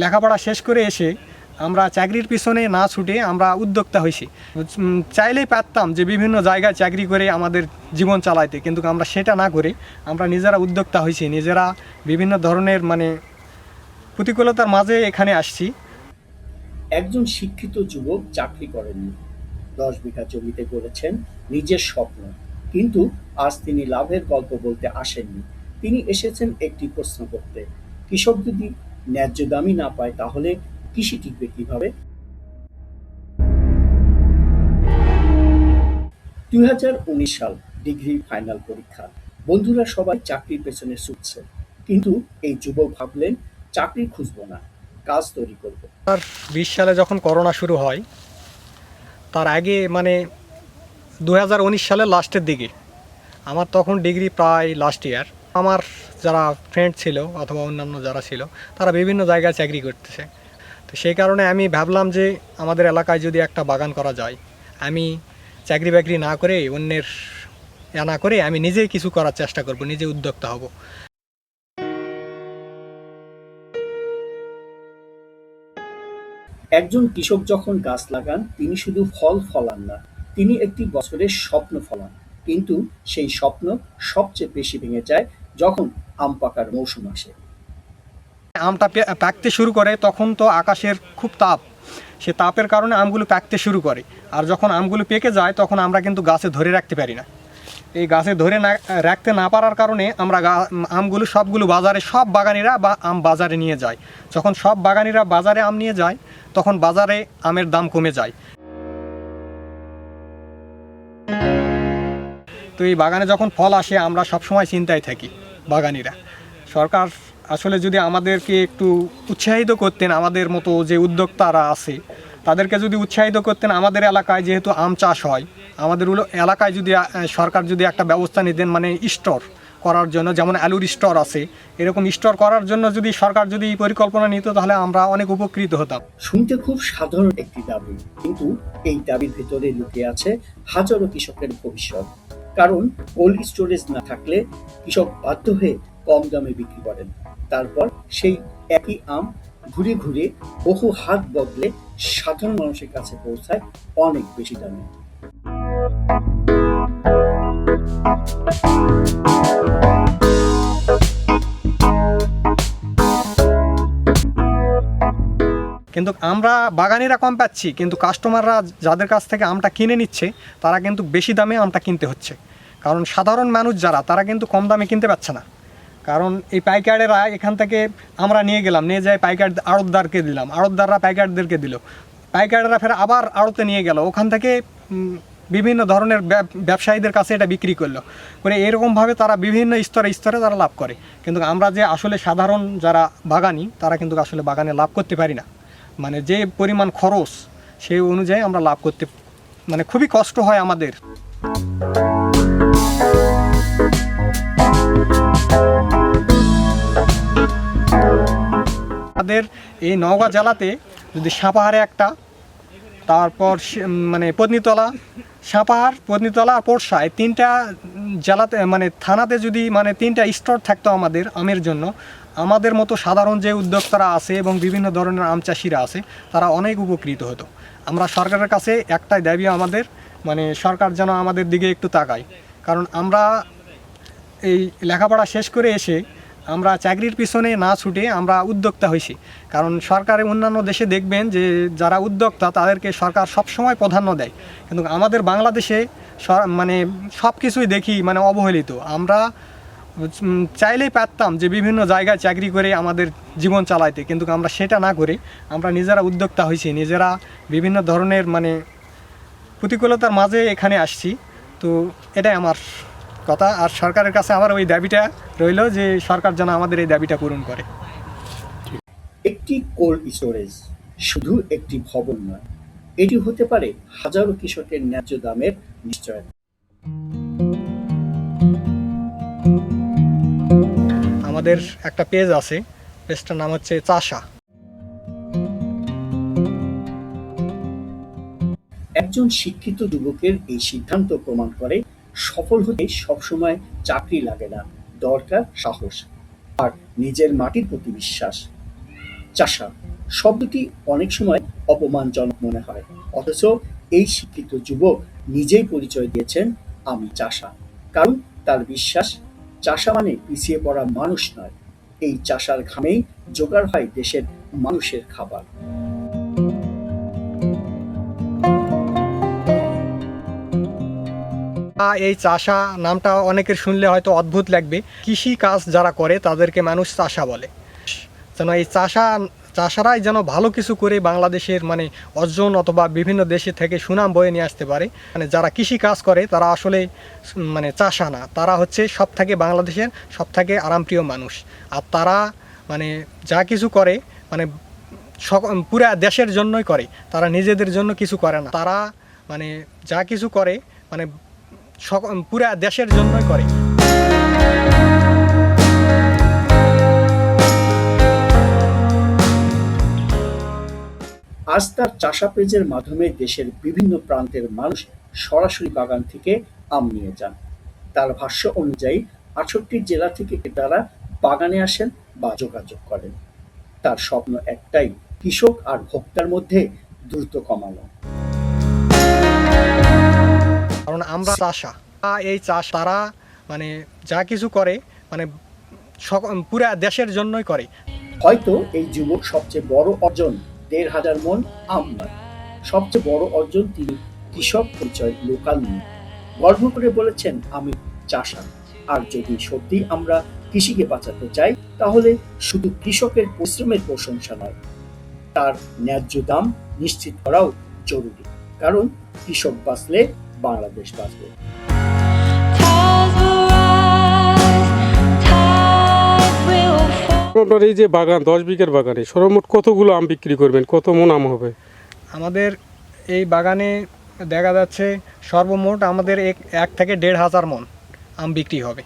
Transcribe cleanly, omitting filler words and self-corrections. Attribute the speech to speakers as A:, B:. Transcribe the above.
A: লেখাপড়া শেষ করে এসে আমরা চাকরির পিছনে না ছুটে আমরা উদ্যোক্তা হয়েছি। চাইলেই পারতাম যে বিভিন্ন জায়গায় চাকরি করে আমাদের জীবন চালাইতে, কিন্তু আমরা সেটা না করে আমরা নিজেরা উদ্যোক্তা হয়েছি, নিজেরা বিভিন্ন ধরনের প্রতিকূলতার মাঝে এখানে আসছি।
B: একজন শিক্ষিত যুবক চাকরি করেননি, 10 বিঘা জমিতে গড়েছেন নিজের স্বপ্ন, কিন্তু আজ তিনি লাভের গল্প বলতে আসেননি। তিনি এসেছেন একটি প্রশ্ন করতে: কৃষক যদি ন্যায্য দামই না পায় তাহলে কৃষি টিকবে কিভাবে? 2019 সাল, ডিগ্রি ফাইনাল পরীক্ষা। বন্ধুরা সবাই চাকরির পেছনে ছুটছে, কিন্তু এই যুবক ভাবলেন চাকরি খুঁজবো না, কাজ তৈরি করব।
A: 2020 সালে যখন করোনা শুরু হয়, তার আগে 2019 সালের লাস্টের দিকে, আমার তখন ডিগ্রি প্রায় লাস্ট ইয়ার। আমার যারা ফ্রেন্ড ছিল অথবা অন্যান্য যারা ছিল তারা বিভিন্ন জায়গায় চাকরি করতেছে। তো সেই কারণে আমি ভাবলাম যে আমাদের এলাকায় যদি একটা বাগান করা যায়, আমি চাকরি বাকরি না করে অন্যের না করে আমি নিজেই কিছু করার চেষ্টা করব, নিজে উদ্যোক্তা হব।
B: একজন কৃষক যখন গাছ লাগান তিনি শুধু ফল ফলান না, তিনি একটি বছরের স্বপ্ন ফলান। কিন্তু সেই স্বপ্ন সবচেয়ে বেশি ভেঙে যায় যখন আম পাকার মৌসুম আসে।
A: আমটা পাকতে শুরু করে তখন তো আকাশের খুব তাপ, সে তাপের কারণে আমগুলো পাকতে শুরু করে। আর যখন আমগুলো পেকে যায় তখন আমরা কিন্তু গাছে ধরে রাখতে পারি না। এই গাছে ধরে না রাখতে না পারার কারণে আমরা আমগুলো সবগুলো বাজারে, সব বাগানিরা আম বাজারে নিয়ে যায়। যখন সব বাগানিরা বাজারে আম নিয়ে যায় তখন বাজারে আমের দাম কমে যায়। তো এই বাগানে যখন ফল আসে আমরা সবসময় চিন্তায় থাকি বাগানিরা। সরকার আসলে যদি আমাদেরকে একটু উৎসাহিত করতেন, আমাদের মতো যে উদ্যোক্তারা আছে তাদেরকে যদি উৎসাহিত করতেন, আমাদের এলাকায় যেহেতু আম চাষ হয়, আমাদের এলাকায় যদি সরকার যদি একটা ব্যবস্থা নিতেন, স্টোর করার জন্য, যেমন আলুর স্টোর আছে, এরকম স্টোর করার জন্য যদি সরকার যদি পরিকল্পনা নিত তাহলে আমরা অনেক উপকৃত হতাম।
B: শুনতে খুব সাধারণ একটি দাবি, কিন্তু এই দাবির ভেতরে লুকিয়ে আছে হাজারো কৃষকের ভবিষ্যৎ। কারণ কোল্ড স্টোরেজ না থাকলে কৃষক বাধ্য হয়ে কম দামে বিক্রি করেন, তারপর সেই একই আম ঘুরে ঘুরে বহু হাত বদলে সাধারণ মানুষের কাছে পৌঁছায় অনেক বেশি দামে।
A: কিন্তু আমরা বাগানিরা কম পাচ্ছি, কিন্তু কাস্টমাররা যাদের কাছ থেকে আমটা কিনে নিচ্ছে তারা কিন্তু বেশি দামে আমটা কিনতে হচ্ছে। কারণ সাধারণ মানুষ যারা, তারা কিন্তু কম দামে কিনতে পারছে না। কারণ এই পাইকারেরা এখান থেকে আমরা নিয়ে গেলাম, নিয়ে যাই পাইকার আড়তদারকে দিলাম, আড়তদাররা পাইকারদেরকে দিল, পাইকাররা ফের আবার আড়তে নিয়ে গেল, ওখান থেকে বিভিন্ন ধরনের ব্যবসায়ীদের কাছে এটা বিক্রি করলো, করে এরকমভাবে তারা বিভিন্ন স্তরে স্তরে তারা লাভ করে। কিন্তু আমরা যে আসলে সাধারণ যারা বাগানি তারা কিন্তু আসলে বাগানে লাভ করতে পারি না। যে পরিমাণ খরচ সেই অনুযায়ী আমরা লাভ করতে খুবই কষ্ট হয় আমাদের। আমাদের এই নওগাঁ জেলাতে যদি সাপাহারে একটা, তারপর পত্নীতলা, সাপাহার, পত্নীতলা আর পোরশা, এই 3টা জেলাতে থানাতে যদি 3টা স্টোর থাকতো আমাদের আমের জন্য, আমাদের মতো সাধারণ যে উদ্যোক্তারা আছে এবং বিভিন্ন ধরনের আম চাষিরা আছে তারা অনেক উপকৃত হতো। আমরা সরকারের কাছে একটাই দাবি আমাদের, সরকার যেন আমাদের দিকে একটু তাকায়। কারণ আমরা এই লেখাপড়া শেষ করে এসে আমরা চাকরির পিছনে না ছুটে আমরা উদ্যোক্তা হয়েছি। কারণ সরকারের অন্যান্য দেশে দেখবেন যে যারা উদ্যোক্তা তাদেরকে সরকার সবসময় প্রাধান্য দেয়, কিন্তু আমাদের বাংলাদেশে সব কিছুই দেখি অবহেলিত। আমরা চাইলেই পারতাম যে বিভিন্ন জায়গায় চাকরি করে আমাদের জীবন চালাইতে, কিন্তু আমরা সেটা না করে আমরা নিজেরা উদ্যোক্তা হয়েছি, নিজেরা বিভিন্ন ধরনের প্রতিকূলতার মাঝে এখানে আসছি। তো এটাই আমার কথা। আর সরকারের কাছে আমার ওই দাবিটা রইল যে সরকার যেন আমাদের এই দাবিটা পূরণ করে।
B: একটি কোল্ড স্টোরেজ শুধু একটি ভবন নয়, এটি হতে পারে হাজারো কৃষকের ন্যায্য দামের নিশ্চয়তা।
A: আমাদের একটা পেজ আছে, পেজটার নাম হচ্ছে চাষা।
B: একজন শিক্ষিত যুবকের এই সিদ্ধান্ত প্রমাণ করে সফল হতে সবসময় চাকরি লাগে না, দরকার সাহস আর নিজের মাটির প্রতি বিশ্বাস। চাষা শব্দটি অনেক সময় অপমানজনক মনে হয়, অথচ এই শিক্ষিত যুবক নিজেই পরিচয় দিয়েছেন আমি চাষা। কারণ তার বিশ্বাস চাষা মানে পিছিয়ে পড়া মানুষ নয়, এই চাষার ঘামেই জোগাড় হয় দেশের মানুষের খাবার।
A: এই চাষা নামটা অনেকের শুনলে হয়তো অদ্ভুত লাগবে। কৃষি কাজ যারা করে তাদেরকে মানুষ চাষা বলে। যেন এই চাষারাই যেন ভালো কিছু করে বাংলাদেশের মানে অর্জন অথবা বিভিন্ন দেশে থেকে সুনাম বয়ে নিয়ে আসতে পারে। মানে যারা কৃষি কাজ করে তারা আসলে মানে চাষা না, তারা হচ্ছে সব থেকে বাংলাদেশের সব থেকে আরামপ্রিয় মানুষ। আর তারা মানে যা কিছু করে মানে পুরা দেশের জন্যই করে, তারা নিজেদের জন্য কিছু করে না। তারা মানে যা কিছু করে মানে পুরা দেশের জন্যই করে।
B: আজ তার চাষা পেজের মাধ্যমে দেশের বিভিন্ন প্রান্তের মানুষ সরাসরি বাগান থেকে আম নিয়ে যান। তার ভাষ্য অনুযায়ী ৬৮ জেলা থেকে ক্রেতারা বাগানে আসেন বা যোগাযোগ করেন। তার স্বপ্ন একটাই, কৃষক আর ভোক্তার মধ্যে দ্রুত কমানো।
A: কারণ আমরা চাষা, এই চাষ তারা মানে যা কিছু করে মানে পুরা দেশের জন্যই করে।
B: হয়তো এই যুবক সবচেয়ে বড় অর্জন ১,৫০০ মন আম নয়, সবচেয়ে বড় অর্জন তিনি কৃষক পরিচয় লোকাল নিয়ে গর্ব করে বলেছেন আমি চাষা। আর যদি সত্যি আমরা কৃষিকে বাঁচাতে চাই, তাহলে শুধু কৃষকের পরিশ্রমের প্রশংসা নয়, তার ন্যায্য দাম নিশ্চিত করাও জরুরি। কারণ কৃষক বাঁচলে বাংলাদেশ বাঁচবে।
C: আপনার এই যে বাগান ১০ বিঘের বাগানে সর্বমোট কতগুলো আম বিক্রি করবেন, কত মন আম হবে?
A: আমাদের এই বাগানে দেখা যাচ্ছে সর্বমোট আমাদের ১ থেকে ১,৫০০ মন আম বিক্রি হবে।